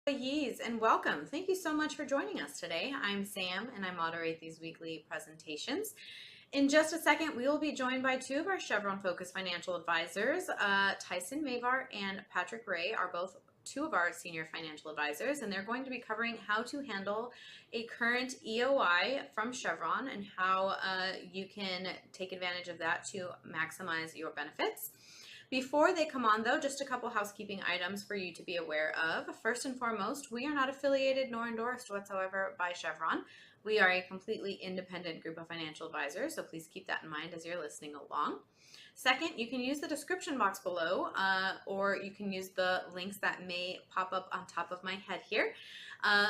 Employees, and welcome. Thank you so much for joining us today. I'm Sam and I moderate these weekly presentations. In just a second, we will be joined by two of our Chevron focused financial advisors. Tyson Mavar and Patrick Ray are both two of our senior financial advisors, and they're going to be covering how to handle a current EOI from Chevron and how you can take advantage of that to maximize your benefits. Before they come on, though, just a couple housekeeping items for you to be aware of. First and foremost, we are not affiliated nor endorsed whatsoever by Chevron. We are a completely independent group of financial advisors, so please keep that in mind as you're listening along. Second, you can use the description box below, or you can use the links that may pop up on top of my head here.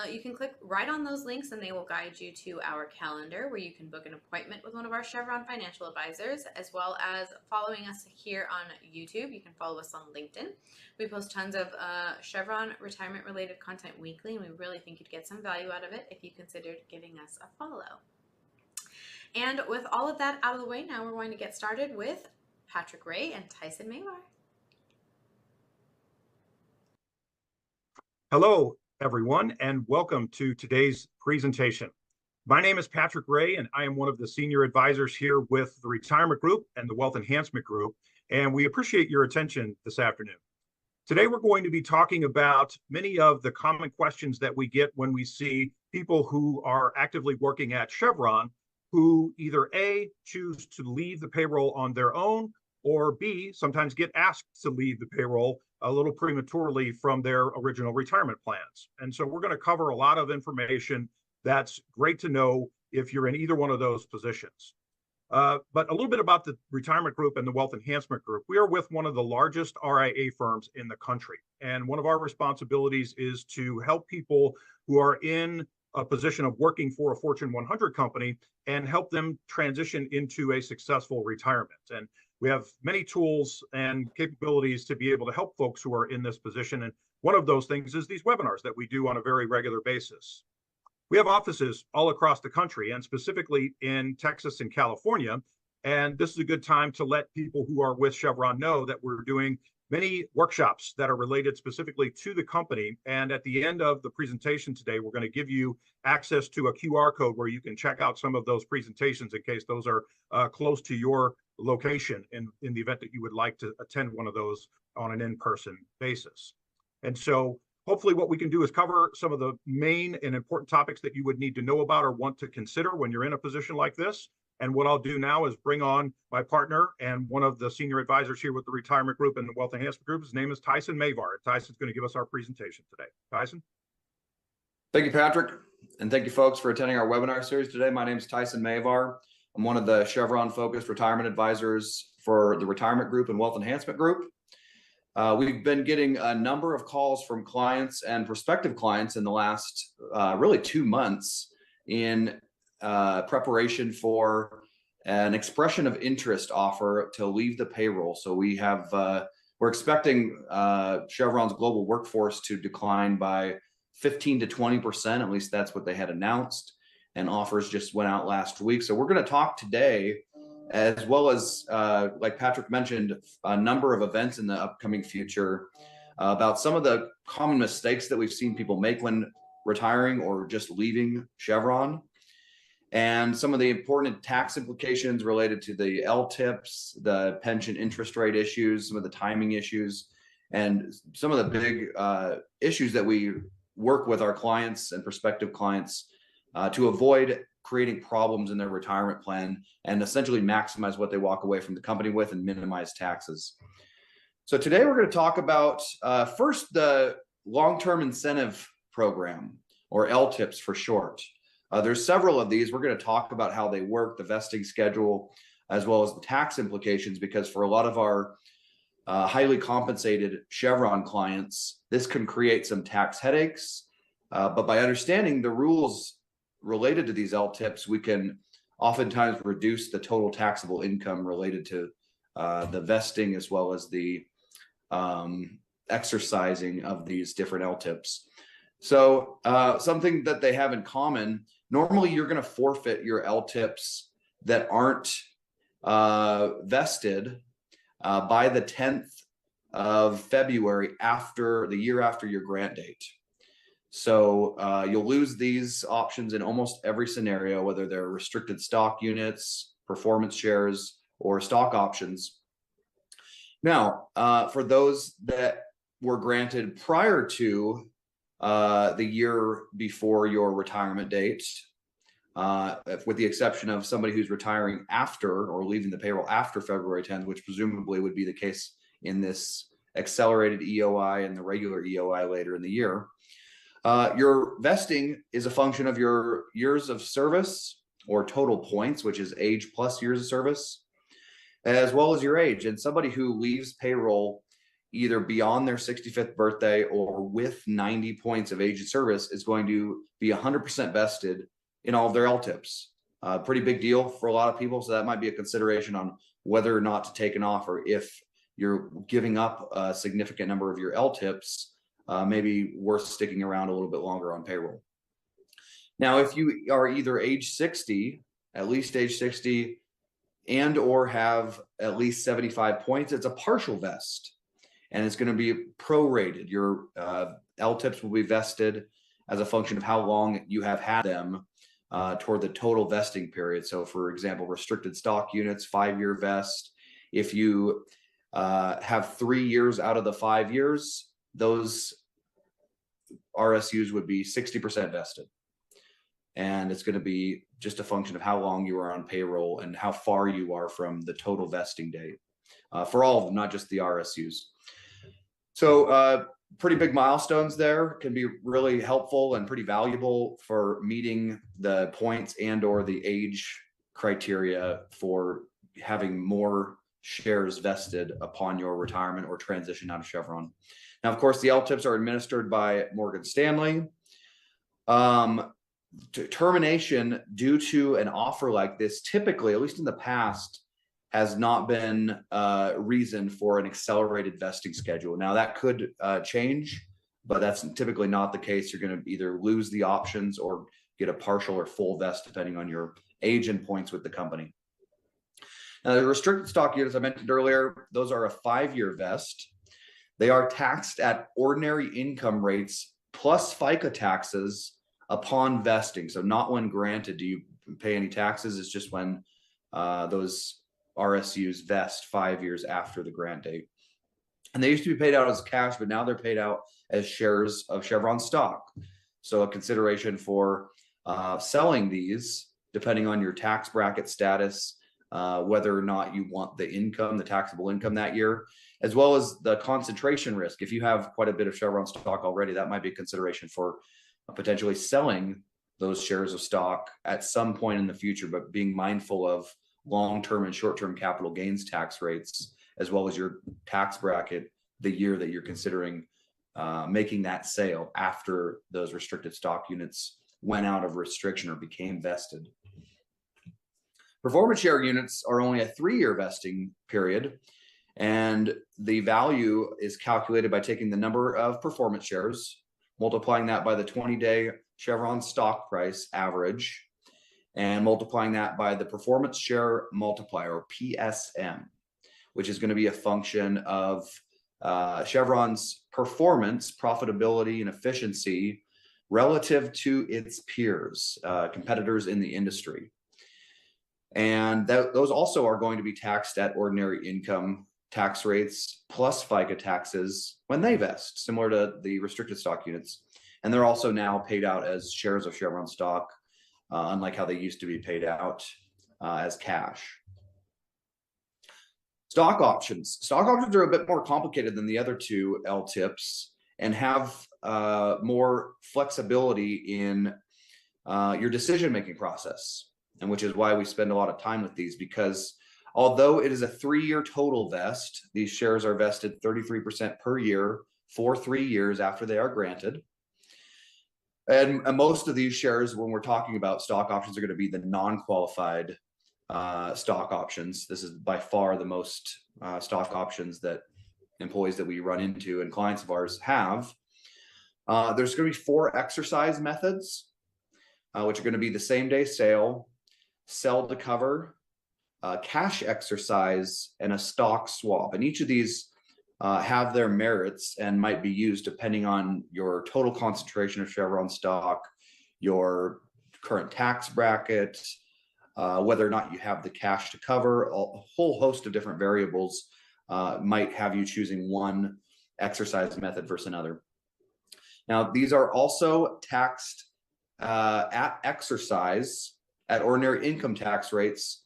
You can click right on those links and they will guide you to our calendar where you can book an appointment with one of our Chevron financial advisors, as well as following us here on YouTube. You can follow us on LinkedIn. We post tons of Chevron retirement related content weekly, and we really think you'd get some value out of it if you considered giving us a follow. And with all of that out of the way, now we're going to get started with Patrick Ray and Tyson Mavar. Hello, everyone, and welcome to today's presentation. My name is Patrick Ray, and I am one of the senior advisors here with the Retirement Group and the Wealth Enhancement Group, and we appreciate your attention this afternoon. Today, we're going to be talking about many of the common questions that we get when we see people who are actively working at Chevron who either A, choose to leave the payroll on their own, or B, sometimes get asked to leave the payroll a little prematurely from their original retirement plans. And so we're going to cover a lot of information that's great to know if you're in either one of those positions. But a little bit about the Retirement Group and the Wealth Enhancement Group. We are with one of the largest RIA firms in the country. And one of our responsibilities is to help people who are in a position of working for a Fortune 100 company and help them transition into a successful retirement. And we have many tools and capabilities to be able to help folks who are in this position. And one of those things is these webinars that we do on a very regular basis. We have offices all across the country and specifically in Texas and California. And this is a good time to let people who are with Chevron know that we're doing many workshops that are related specifically to the company. And at the end of the presentation today, we're going to give you access to a QR code where you can check out some of those presentations in case those are close to your location in the event that you would like to attend one of those on an in-person basis. And so hopefully what we can do is cover some of the main and important topics that you would need to know about or want to consider when you're in a position like this. And what I'll do now is bring on my partner and one of the senior advisors here with the Retirement Group and the Wealth Enhancement Group. His name is Tyson Mavar. Tyson's going to give us our presentation today. Tyson? Thank you, Patrick. And thank you, folks, for attending our webinar series today. My name is Tyson Mavar. I'm one of the Chevron-focused retirement advisors for the Retirement Group and Wealth Enhancement Group. We've been getting a number of calls from clients and prospective clients in the last really 2 months in preparation for an expression of interest offer to leave the payroll. So we're expecting Chevron's global workforce to decline by 15 to 20%. At least that's what they had announced. And offers just went out last week. So we're going to talk today, as well as, like Patrick mentioned, a number of events in the upcoming future about some of the common mistakes that we've seen people make when retiring or just leaving Chevron, and some of the important tax implications related to the LTIPs, the pension interest rate issues, some of the timing issues, and some of the big issues that we work with our clients and prospective clients to avoid creating problems in their retirement plan and essentially maximize what they walk away from the company with and minimize taxes. So today we're going to talk about first the long-term incentive program, or LTIPs for short. There's several of these. We're going to talk about how they work, the vesting schedule, as well as the tax implications, because for a lot of our highly compensated Chevron clients, this can create some tax headaches. But by understanding the rules related to these LTIPs, we can oftentimes reduce the total taxable income related to the vesting as well as the exercising of these different LTIPs. So something that they have in common, normally you're going to forfeit your LTIPs that aren't vested by the 10th of February, after the year after your grant date. So you'll lose these options in almost every scenario, whether they're restricted stock units, performance shares, or stock options. Now, for those that were granted prior to the year before your retirement date, with the exception of somebody who's retiring after or leaving the payroll after February 10th, which presumably would be the case in this accelerated EOI and the regular EOI later in the year. Your vesting is a function of your years of service or total points, which is age plus years of service, as well as your age. And somebody who leaves payroll either beyond their 65th birthday or with 90 points of age of service is going to be 100% vested in all of their LTIPs. Pretty big deal for a lot of people. So that might be a consideration on whether or not to take an offer. If you're giving up a significant number of your LTIPs, maybe worth sticking around a little bit longer on payroll. Now, if you are either age 60, at least age 60, and or have at least 75 points, it's a partial vest. And it's going to be prorated. Your LTIPs will be vested as a function of how long you have had them toward the total vesting period. So for example, restricted stock units, 5-year vest. If you have 3 years out of the 5 years, those RSUs would be 60% vested. And it's going to be just a function of how long you are on payroll and how far you are from the total vesting date for all of them, not just the RSUs. So pretty big milestones there, can be really helpful and pretty valuable for meeting the points and or the age criteria for having more shares vested upon your retirement or transition out of Chevron. Now, of course, the LTIPs are administered by Morgan Stanley. Termination due to an offer like this, typically, at least in the past, has not been reason for an accelerated vesting schedule. Now that could change, but that's typically not the case. You're going to either lose the options or get a partial or full vest depending on your age and points with the company. Now the restricted stock units I mentioned earlier, those are a 5-year vest. They are taxed at ordinary income rates plus FICA taxes upon vesting. So not when granted do you pay any taxes. It's just when those RSUs vest 5 years after the grant date. And they used to be paid out as cash, but now they're paid out as shares of Chevron stock. So a consideration for selling these, depending on your tax bracket status, whether or not you want the income, the taxable income that year, as well as the concentration risk. If you have quite a bit of Chevron stock already, that might be a consideration for potentially selling those shares of stock at some point in the future, but being mindful of long-term and short-term capital gains tax rates, as well as your tax bracket the year that you're considering making that sale after those restricted stock units went out of restriction or became vested. Performance share units are only a 3-year vesting period, and the value is calculated by taking the number of performance shares, multiplying that by the 20-day Chevron stock price average, and multiplying that by the performance share multiplier, or PSM, which is going to be a function of Chevron's performance, profitability, and efficiency relative to its peers, competitors in the industry. And those also are going to be taxed at ordinary income tax rates plus FICA taxes when they vest, similar to the restricted stock units. And they're also now paid out as shares of Chevron stock, unlike how they used to be paid out as cash. Stock options. Stock options are a bit more complicated than the other two LTIPs and have more flexibility in your decision-making process, and which is why we spend a lot of time with these, because although it is a 3-year total vest, these shares are vested 33% per year for 3 years after they are granted. And most of these shares, when we're talking about stock options, are going to be the non-qualified stock options. This is by far the most stock options that employees that we run into and clients of ours have. There's going to be 4 exercise methods, which are going to be the same-day sale, sell to cover, cash exercise, and a stock swap. And each of these have their merits and might be used depending on your total concentration of Chevron stock, your current tax bracket, whether or not you have the cash to cover. A whole host of different variables might have you choosing one exercise method versus another. Now, these are also taxed at exercise at ordinary income tax rates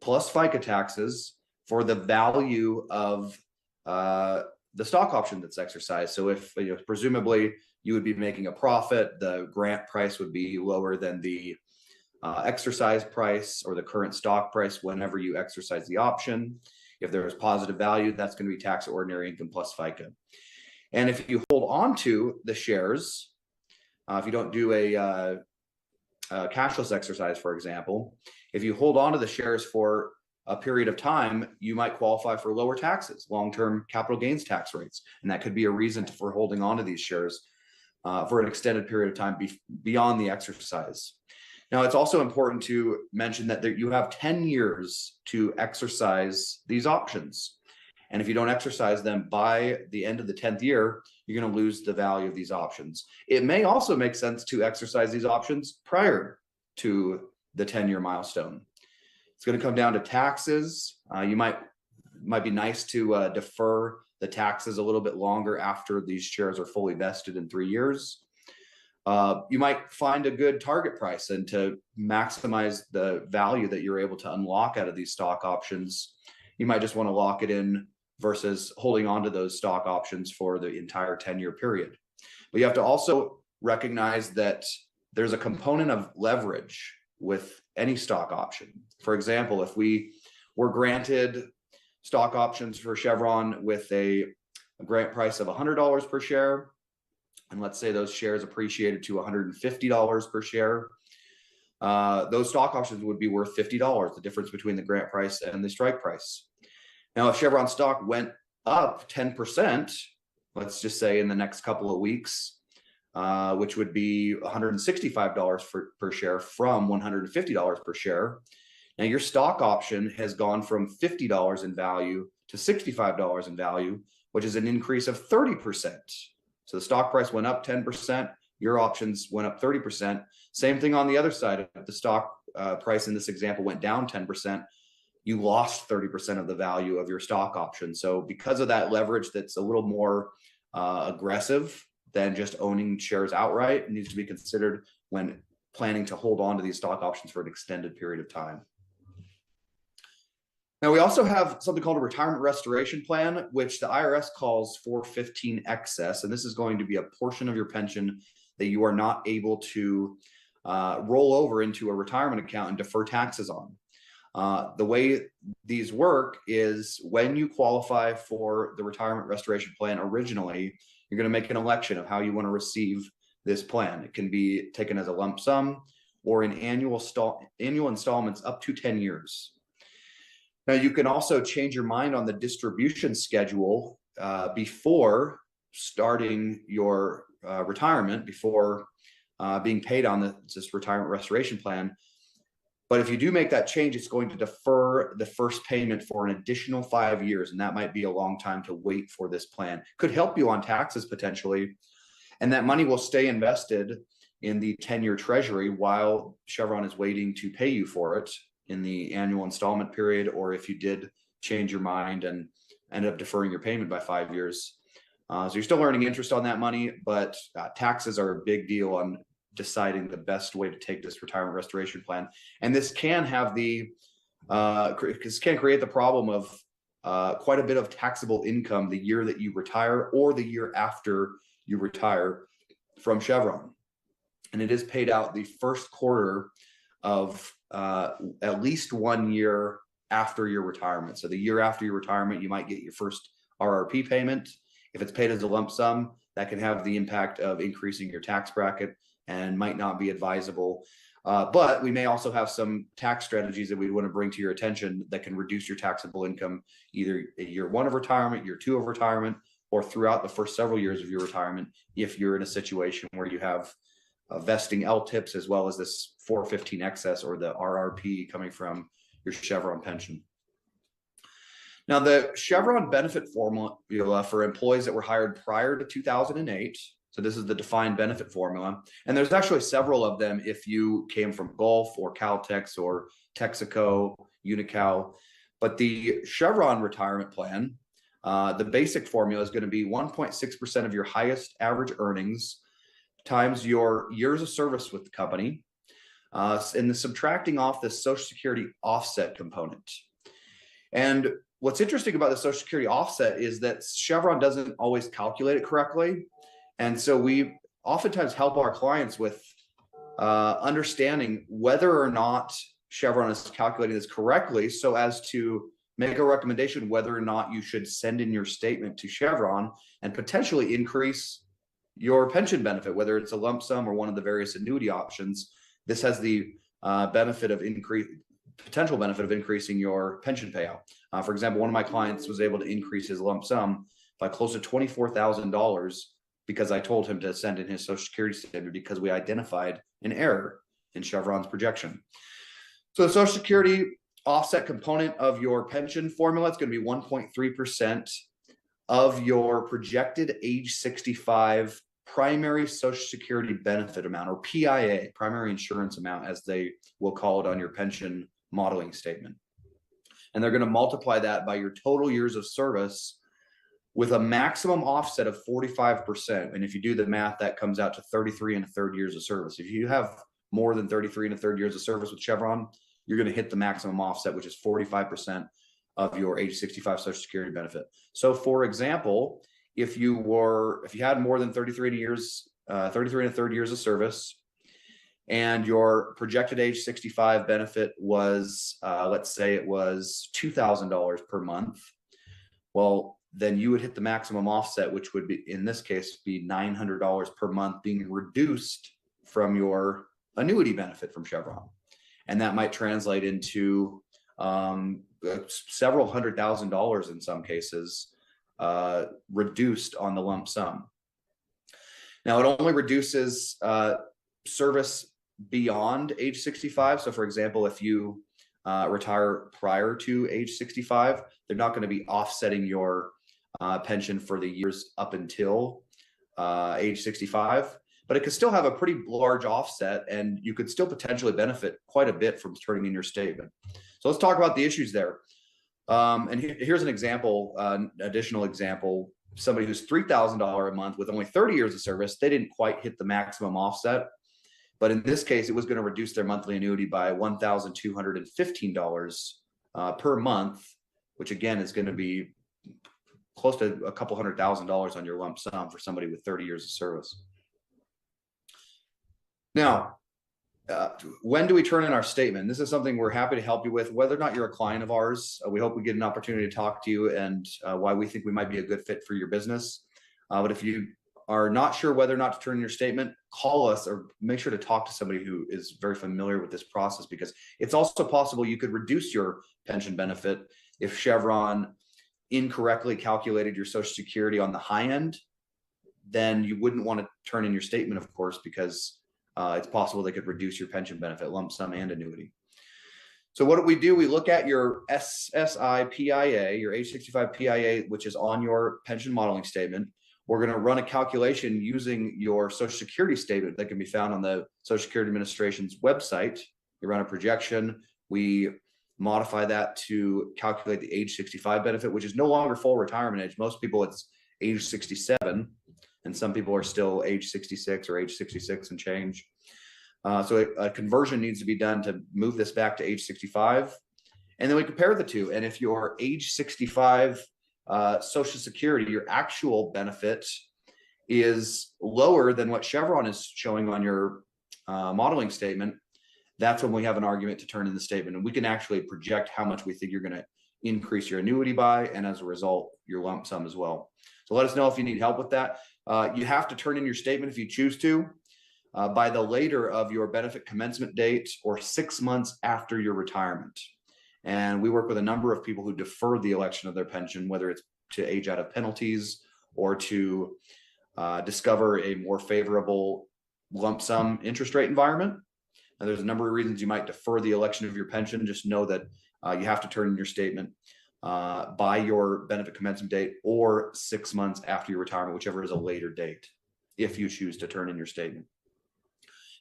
plus FICA taxes for the value of the stock option that's exercised. So if presumably you would be making a profit, the grant price would be lower than the exercise price or the current stock price whenever you exercise the option. If there is positive value, that's going to be taxed at ordinary income plus FICA. And if you hold on to the shares, if you don't do a cashless exercise, for example, if you hold on to the shares for a period of time, you might qualify for lower taxes, long-term capital gains tax rates. And that could be a reason for holding on to these shares for an extended period of time beyond the exercise. Now, it's also important to mention that you have 10 years to exercise these options. And if you don't exercise them by the end of the 10th year, you're going to lose the value of these options. It may also make sense to exercise these options prior to the 10-year milestone. It's going to come down to taxes. You might be nice to defer the taxes a little bit longer after these shares are fully vested in 3 years. You might find a good target price, and to maximize the value that you're able to unlock out of these stock options, you might just want to lock it in versus holding on to those stock options for the entire 10-year period. But you have to also recognize that there's a component of leverage with any stock option. For example, if we were granted stock options for Chevron with a grant price of $100 per share, and let's say those shares appreciated to $150 per share, those stock options would be worth $50, the difference between the grant price and the strike price. Now, if Chevron stock went up 10%, let's just say in the next couple of weeks, which would be $165 per share from $150 per share. Now, your stock option has gone from $50 in value to $65 in value, which is an increase of 30%. So the stock price went up 10%, your options went up 30%. Same thing on the other side. If the stock price in this example went down 10%, you lost 30% of the value of your stock option. So because of that leverage that's a little more aggressive than just owning shares outright, it needs to be considered when planning to hold on to these stock options for an extended period of time. Now, we also have something called a retirement restoration plan, which the IRS calls 415 excess. And this is going to be a portion of your pension that you are not able to roll over into a retirement account and defer taxes on. The way these work is when you qualify for the retirement restoration plan originally, you're going to make an election of how you want to receive this plan. It can be taken as a lump sum or in annual installments up to 10 years. Now, you can also change your mind on the distribution schedule before starting your retirement, before being paid on this retirement restoration plan. But if you do make that change, it's going to defer the first payment for an additional 5 years. And that might be a long time to wait for this plan. Could help you on taxes potentially. And that money will stay invested in the 10-year treasury while Chevron is waiting to pay you for it in the annual installment period, or if you did change your mind and end up deferring your payment by 5 years. So you're still earning interest on that money, but taxes are a big deal on deciding the best way to take this retirement restoration plan. And this can have this can create the problem of quite a bit of taxable income the year that you retire or the year after you retire from Chevron. And it is paid out the first quarter of at least 1 year after your retirement. So the year after your retirement, you might get your first RRP payment. If it's paid as a lump sum, that can have the impact of increasing your tax bracket and might not be advisable. But we may also have some tax strategies that we want to bring to your attention that can reduce your taxable income either at year 1 of retirement, year 2 of retirement, or throughout the first several years of your retirement if you're in a situation where you have vesting LTIPs as well as this 415 excess or the RRP coming from your Chevron pension. Now, the Chevron benefit formula for employees that were hired prior to 2008. So this is the defined benefit formula. And there's actually several of them if you came from Gulf or Caltex or Texaco, Unical. But the Chevron retirement plan, the basic formula is going to be 1.6% of your highest average earnings times your years of service with the company, and the subtracting off the Social Security offset component. And what's interesting about the Social Security offset is that Chevron doesn't always calculate it correctly. And so we oftentimes help our clients with understanding whether or not Chevron is calculating this correctly so as to make a recommendation whether or not you should send in your statement to Chevron and potentially increase your pension benefit, whether it's a lump sum or one of the various annuity options. This has the potential benefit of increasing your pension payout. For example, one of my clients was able to increase his lump sum by close to $24,000 because I told him to send in his Social Security statement because we identified an error in Chevron's projection. So the Social Security offset component of your pension formula, it's going to be 1.3% of your projected age 65 primary Social Security benefit amount, or PIA, primary insurance amount, as they will call it on your pension modeling statement. And they're going to multiply that by your total years of service with a maximum offset of 45%. And if you do the math, that comes out to 33 and a third years of service. If you have more than 33 and a third years of service with Chevron, you're going to hit the maximum offset, which is 45% of your age 65 Social Security benefit. So for example, if you had more than 33 and a third years of service, and your projected age 65 benefit was, let's say it was $2,000 per month, well, then you would hit the maximum offset, which would be, in this case, be $900 per month being reduced from your annuity benefit from Chevron. And that might translate into several $100,000 in some cases reduced on the lump sum. Now, it only reduces service beyond age 65. So for example, if you retire prior to age 65, they're not going to be offsetting your pension for the years up until age 65, but it could still have a pretty large offset, and you could still potentially benefit quite a bit from turning in your statement. So let's talk about the issues there. And here's an example, additional example, somebody who's $3,000 a month with only 30 years of service. They didn't quite hit the maximum offset, but in this case, it was going to reduce their monthly annuity by $1,215 per month, which again is going to be close to a couple $100,000 on your lump sum for somebody with 30 years of service. Now, when do we turn in our statement? This is something we're happy to help you with, whether or not you're a client of ours. We hope we get an opportunity to talk to you and why we think we might be a good fit for your business. But if you are not sure whether or not to turn in your statement, call us or make sure to talk to somebody who is very familiar with this process, because it's also possible you could reduce your pension benefit if Chevron incorrectly calculated your Social Security on the high end. Then you wouldn't want to turn in your statement, of course, because it's possible they could reduce your pension benefit, lump sum and annuity. So what do? We look at your SSI PIA, your age 65 PIA, which is on your pension modeling statement. We're going to run a calculation using your Social Security statement that can be found on the Social Security Administration's website. You run a projection. We modify that to calculate the age 65 benefit, which is no longer full retirement age. Most people, it's age 67. And some people are still age 66 or age 66 and change. So a conversion needs to be done to move this back to age 65. And then we compare the two. And if your age 65 Social Security, your actual benefit is lower than what Chevron is showing on your modeling statement, that's when we have an argument to turn in the statement. And we can actually project how much we think you're going to increase your annuity by, and as a result, your lump sum as well. So let us know if you need help with that. You have to turn in your statement if you choose to by the later of your benefit commencement date or 6 months after your retirement. And we work with a number of people who defer the election of their pension, whether it's to age out of penalties or to discover a more favorable lump sum interest rate environment. And there's a number of reasons you might defer the election of your pension. Just know that you have to turn in your statement. by your benefit commencement date or 6 months after your retirement, whichever is a later date, if you choose to turn in your statement.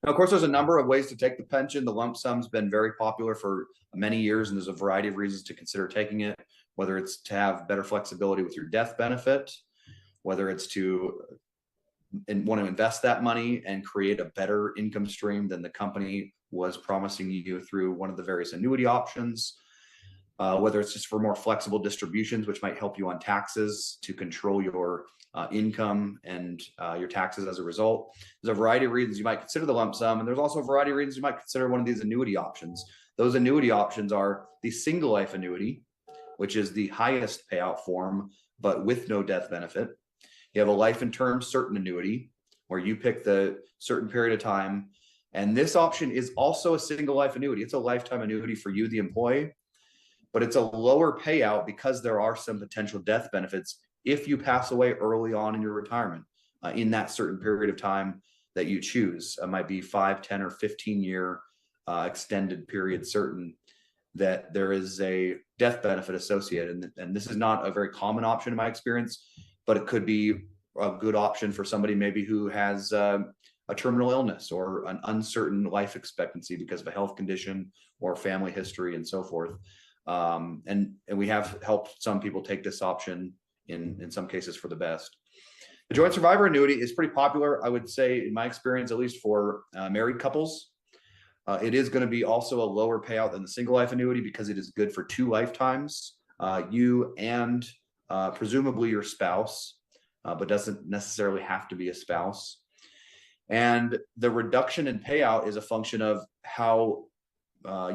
Now, of course, there's a number of ways to take the pension. The lump sum's been very popular for many years, and there's a variety of reasons to consider taking it, whether it's to have better flexibility with your death benefit, whether it's to want to invest that money and create a better income stream than the company was promising you through one of the various annuity options, whether it's just for more flexible distributions, which might help you on taxes to control your income and your taxes as a result. There's a variety of reasons you might consider the lump sum, and there's also a variety of reasons you might consider one of these annuity options. Those annuity options are the single life annuity, which is the highest payout form, but with no death benefit. You have a life and term certain annuity, where you pick the certain period of time. And this option is also a single life annuity. It's a lifetime annuity for you, the employee, but it's a lower payout because there are some potential death benefits if you pass away early on in your retirement in that certain period of time that you choose. It might be 5, 10, or 15-year extended period certain that there is a death benefit associated. And this is not a very common option in my experience, but it could be a good option for somebody maybe who has a terminal illness or an uncertain life expectancy because of a health condition or family history and so forth. And we have helped some people take this option in some cases for the best. The joint survivor annuity is pretty popular, I would say, in my experience, at least for married couples. It is going to be also a lower payout than the single life annuity because it is good for 2 lifetimes, you and presumably your spouse, but doesn't necessarily have to be a spouse. And the reduction in payout is a function of how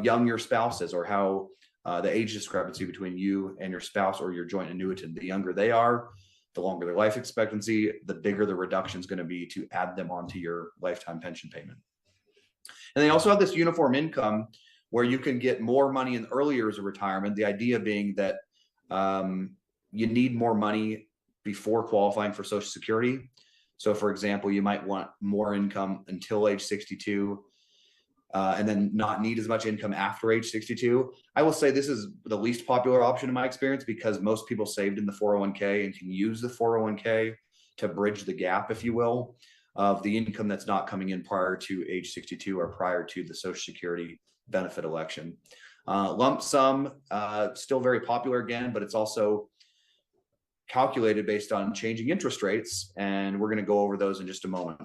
young your spouse is, or how the age discrepancy between you and your spouse or your joint annuitant. The younger they are, the longer their life expectancy, the bigger the reduction is going to be to add them onto your lifetime pension payment. And they also have this uniform income where you can get more money in the early years of retirement. The idea being that you need more money before qualifying for Social Security. So for example, you might want more income until age 62 and then not need as much income after age 62. I will say this is the least popular option in my experience because most people saved in the 401k and can use the 401k to bridge the gap, if you will, of the income that's not coming in prior to age 62 or prior to the Social Security benefit election. Lump sum, still very popular again, but it's also calculated based on changing interest rates. And we're going to go over those in just a moment.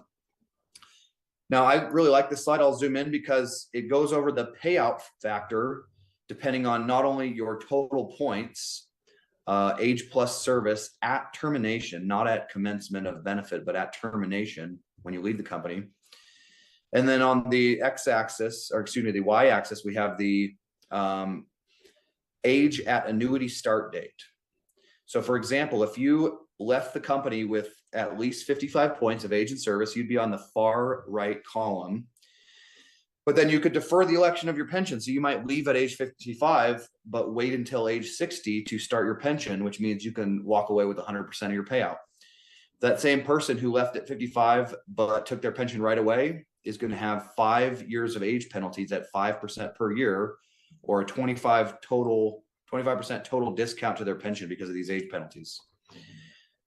Now, I really like this slide. I'll zoom in because it goes over the payout factor depending on not only your total points, age plus service at termination, not at commencement of benefit, but at termination when you leave the company. And then on the x-axis, or excuse me, the y-axis, we have the age at annuity start date. So for example, if you left the company with at least 55 points of age and service, you'd be on the far right column. But then you could defer the election of your pension. So you might leave at age 55, but wait until age 60 to start your pension, which means you can walk away with 100% of your payout. That same person who left at 55, but took their pension right away is going to have 5 years of age penalties at 5% per year, or a 25% total discount to their pension because of these age penalties.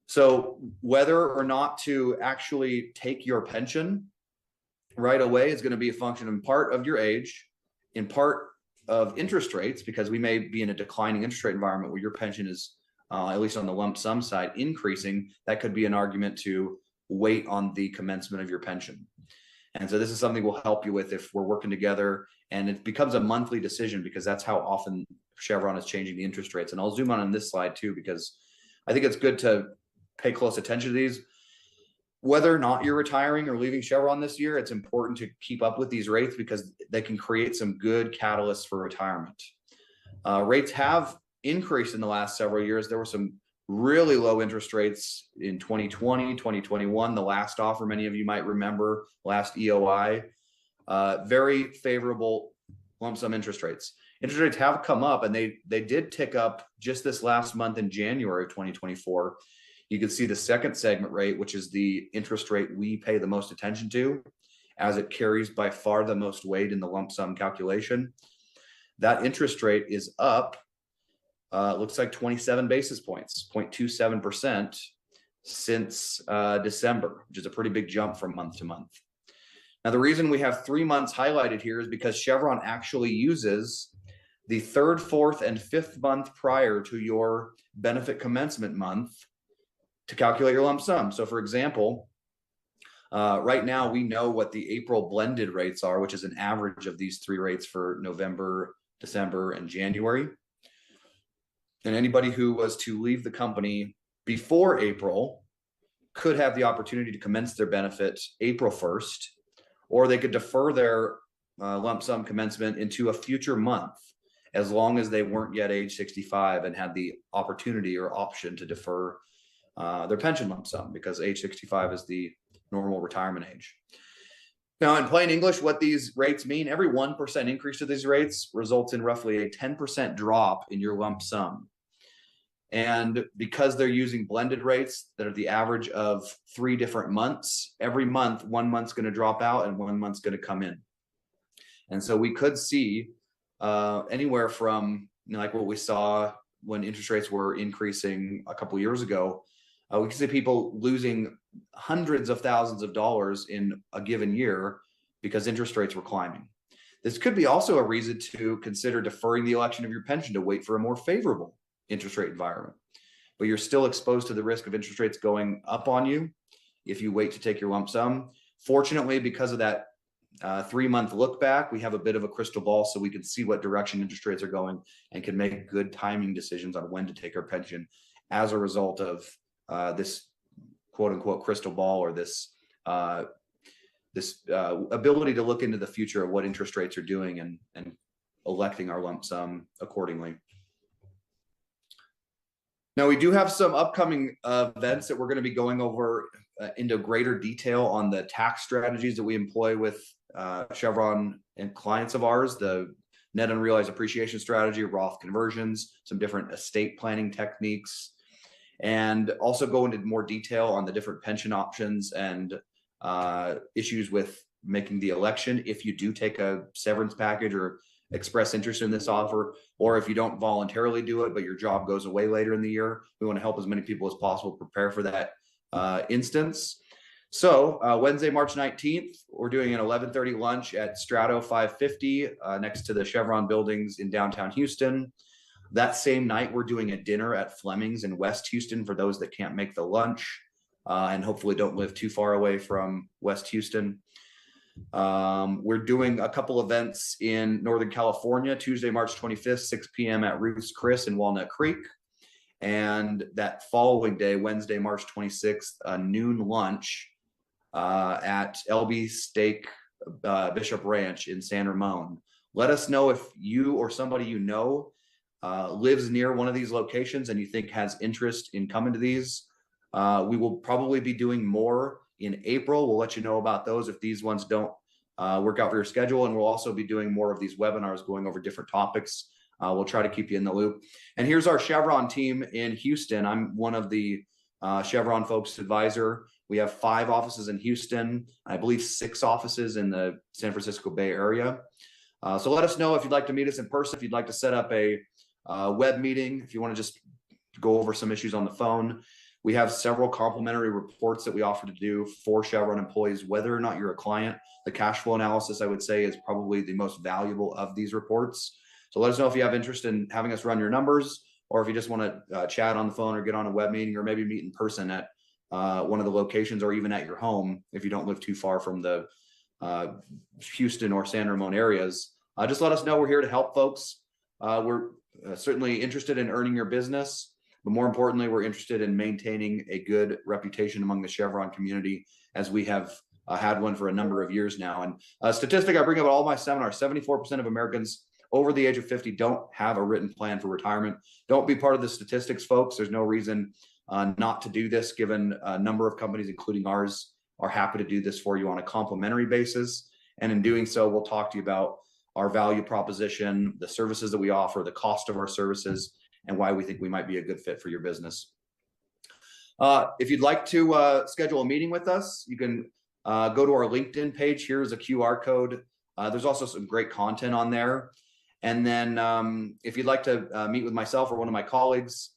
So whether or not to actually take your pension right away is going to be a function in part of your age, in part of interest rates, because we may be in a declining interest rate environment where your pension is, at least on the lump sum side, increasing. That could be an argument to wait on the commencement of your pension. And so this is something we'll help you with if we're working together, and it becomes a monthly decision because that's how often Chevron is changing the interest rates. And I'll zoom on this slide too, because I think it's good to pay close attention to these. Whether or not you're retiring or leaving Chevron this year, it's important to keep up with these rates because they can create some good catalysts for retirement. Rates have increased in the last several years. There were some really low interest rates in 2020, 2021, the last offer many of you might remember, last EOI, very favorable lump sum interest rates. Interest rates have come up, and they did tick up just this last month in January of 2024. You can see the second segment rate, which is the interest rate we pay the most attention to, as it carries by far the most weight in the lump sum calculation. That interest rate is up it looks like 27 basis points, 0.27% since December, which is a pretty big jump from month to month. Now, the reason we have 3 months highlighted here is because Chevron actually uses the 3rd, 4th, and 5th month prior to your benefit commencement month to calculate your lump sum. So for example, right now we know what the April blended rates are, which is an average of these 3 rates for November, December, and January. And anybody who was to leave the company before April could have the opportunity to commence their benefit April 1st, or they could defer their lump sum commencement into a future month, as long as they weren't yet age 65 and had the opportunity or option to defer their pension lump sum, because age 65 is the normal retirement age. Now, in plain English, what these rates mean, every 1% increase to these rates results in roughly a 10% drop in your lump sum. And because they're using blended rates that are the average of 3 different months, every month, 1 month's going to drop out and 1 month's going to come in. And so we could see anywhere from, like what we saw when interest rates were increasing a couple years ago, we could see people losing hundreds of thousands of dollars in a given year because interest rates were climbing. This could be also a reason to consider deferring the election of your pension to wait for a more favorable interest rate environment. But you're still exposed to the risk of interest rates going up on you if you wait to take your lump sum. Fortunately, because of that 3-month look back, we have a bit of a crystal ball, so we can see what direction interest rates are going and can make good timing decisions on when to take our pension as a result of this quote unquote crystal ball, or this ability to look into the future of what interest rates are doing and electing our lump sum accordingly. Now, we do have some upcoming events that we're going to be going over into greater detail on the tax strategies that we employ with Chevron and clients of ours, the net unrealized appreciation strategy, Roth conversions, some different estate planning techniques, and also go into more detail on the different pension options and issues with making the election if you do take a severance package or express interest in this offer, or if you don't voluntarily do it but your job goes away later in the year. We want to help as many people as possible prepare for that instance. So Wednesday, March 19th, we're doing an 11:30 lunch at Strato 550 next to the Chevron buildings in downtown Houston. That same night, we're doing a dinner at Fleming's in West Houston for those that can't make the lunch and hopefully don't live too far away from West Houston. We're doing a couple events in Northern California, Tuesday, March 25th, 6 p.m. at Ruth's Chris in Walnut Creek. And that following day, Wednesday, March 26th, a noon lunch at LB Steak Bishop Ranch in San Ramon. Let us know if you or somebody you know lives near one of these locations and you think has interest in coming to these. We will probably be doing more in April. We'll let you know about those if these ones don't work out for your schedule. And we'll also be doing more of these webinars going over different topics. We'll try to keep you in the loop. And here's our Chevron team in Houston. I'm one of the Chevron Focused Advisor. We have 5 offices in Houston, I believe 6 offices in the San Francisco Bay Area. So let us know if you'd like to meet us in person, if you'd like to set up a web meeting, if you want to just go over some issues on the phone. We have several complimentary reports that we offer to do for Chevron employees, whether or not you're a client. The cash flow analysis, I would say, is probably the most valuable of these reports. So let us know if you have interest in having us run your numbers, or if you just want to chat on the phone or get on a web meeting, or maybe meet in person at one of the locations, or even at your home if you don't live too far from the Houston or San Ramon areas. Just let us know. We're here to help folks. We're certainly interested in earning your business, but more importantly, we're interested in maintaining a good reputation among the Chevron community, as we have had one for a number of years now. And a statistic I bring up at all my seminars, 74% of Americans over the age of 50 don't have a written plan for retirement. Don't be part of the statistics, folks. There's no reason not to do this, given a number of companies, including ours, are happy to do this for you on a complimentary basis. And in doing so, we'll talk to you about our value proposition, the services that we offer, the cost of our services, and why we think we might be a good fit for your business. If you'd like to schedule a meeting with us, you can go to our LinkedIn page. Here's a QR code. There's also some great content on there. And then if you'd like to meet with myself or one of my colleagues,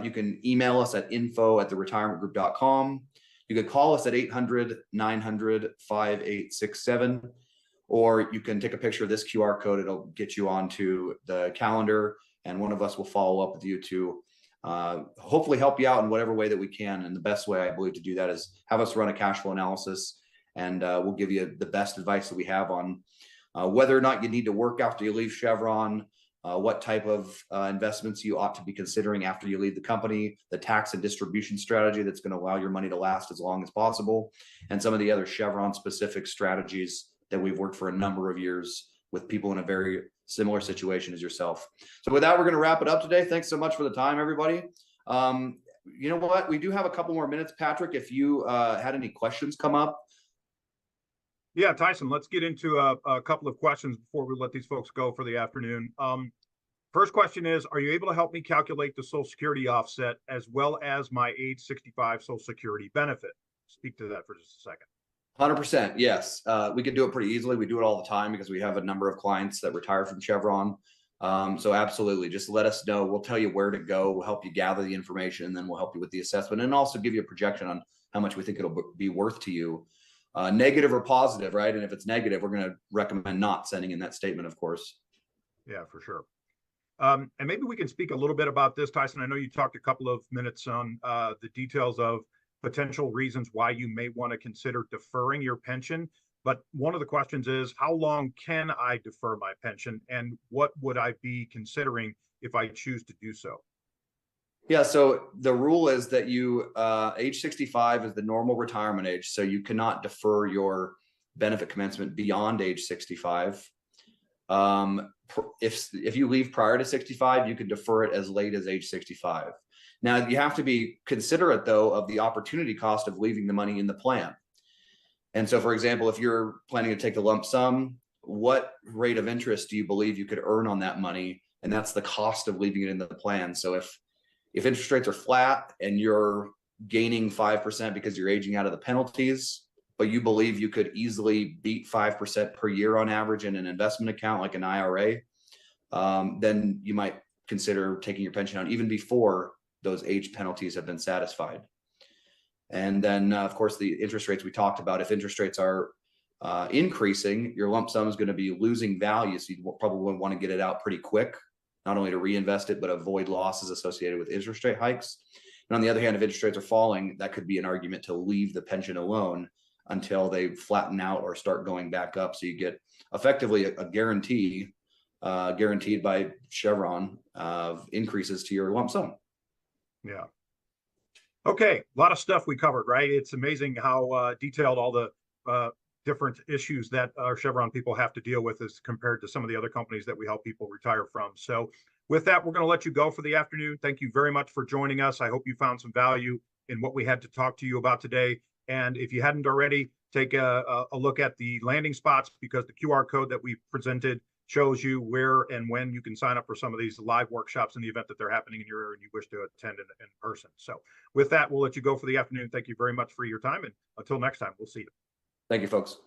you can email us at info@theretirementgroup.com. You could call us at 800-900-5867, or you can take a picture of this QR code. It'll get you onto the calendar, and one of us will follow up with you to hopefully help you out in whatever way that we can. And the best way, I believe, to do that is have us run a cash flow analysis, and we'll give you the best advice that we have on whether or not you need to work after you leave Chevron, what type of investments you ought to be considering after you leave the company, the tax and distribution strategy that's going to allow your money to last as long as possible, and some of the other Chevron specific strategies that we've worked for a number of years with people in a very similar situation as yourself. So with that, we're going to wrap it up today. Thanks so much for the time, everybody. You know what? We do have a couple more minutes, Patrick, if you had any questions come up. Yeah, Tyson, let's get into a couple of questions before we let these folks go for the afternoon. First question is, are you able to help me calculate the Social Security offset as well as my age 65 Social Security benefit? Speak to that for just a second. 100%. Yes. We could do it pretty easily. We do it all the time because we have a number of clients that retire from Chevron. So absolutely, just let us know. We'll tell you where to go. We'll help you gather the information, and then we'll help you with the assessment, and also give you a projection on how much we think it'll be worth to you, negative or positive, right? And if it's negative, we're going to recommend not sending in that statement, of course. Yeah, for sure. And maybe we can speak a little bit about this, Tyson. I know you talked a couple of minutes on the details of potential reasons why you may want to consider deferring your pension. But one of the questions is, how long can I defer my pension, and what would I be considering if I choose to do so? Yeah, so the rule is that you age 65 is the normal retirement age, so you cannot defer your benefit commencement beyond age 65. If you leave prior to 65, you can defer it as late as age 65. Now, you have to be considerate, though, of the opportunity cost of leaving the money in the plan. And so, for example, if you're planning to take the lump sum, what rate of interest do you believe you could earn on that money? And that's the cost of leaving it in the plan. So if interest rates are flat and you're gaining 5% because you're aging out of the penalties, but you believe you could easily beat 5% per year on average in an investment account like an IRA, then you might consider taking your pension out even before those age penalties have been satisfied. And then, of course, the interest rates we talked about, if interest rates are increasing, your lump sum is going to be losing value. So you probably want to get it out pretty quick, not only to reinvest it, but avoid losses associated with interest rate hikes. And on the other hand, if interest rates are falling, that could be an argument to leave the pension alone until they flatten out or start going back up. So you get effectively a guarantee, guaranteed by Chevron, of increases to your lump sum. Yeah. Okay, a lot of stuff we covered, right? It's amazing how detailed all the different issues that our Chevron people have to deal with as compared to some of the other companies that we help people retire from. So with that, we're going to let you go for the afternoon. Thank you very much for joining us. I hope you found some value in what we had to talk to you about today. And if you hadn't already, take a look at the landing spots, because the QR code that we presented shows you where and when you can sign up for some of these live workshops in the event that they're happening in your area and you wish to attend in person. So with that, we'll let you go for the afternoon. Thank you very much for your time. And until next time, we'll see you. Thank you, folks.